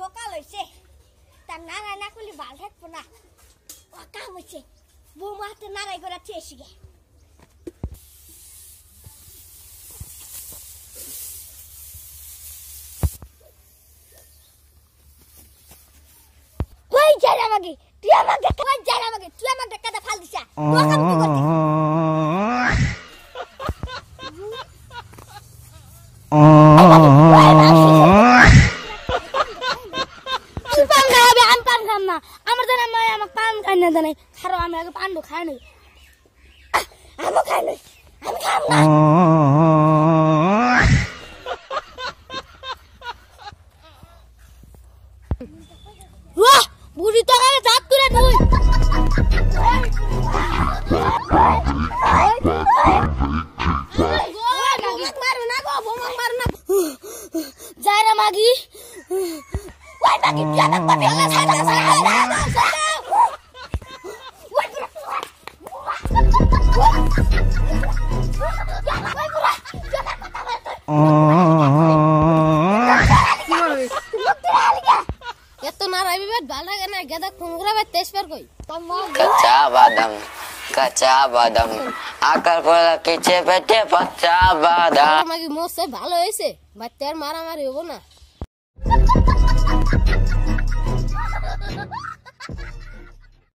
সকাল হইছে তার নারাই না করলে ভাল থাকবো না ও কাম হইছে বৌমা হাতে নারাই করাচ্ছে এসে গে কই যাই আমাকে তুই আমাকে কই যাই আমাকে তুই আমাকে কাটা ফাল দিছা তুই কাম কি করছিস আমার জানা মা আমার পান খাই না জানাই খারো আমি আগে পান্ডু খাই নাই আমি খাই নাই আমি খাম না ওয়াহ বুড়ি তো আরে জাত করে তুই মারু না গো বোমা মারু না যাই রে মাগি ওই মাগি জানা পাবি না এত না রাবি বাদ ভালো লাগে না গেদা কুমড়া বাদ তেজ পার কই কাঁচা বাদাম আকার পড়া কিছে পেটে পচা বাদাম আমাকে মোসে ভালো হইছে বাচ্চার মারামারি হবো না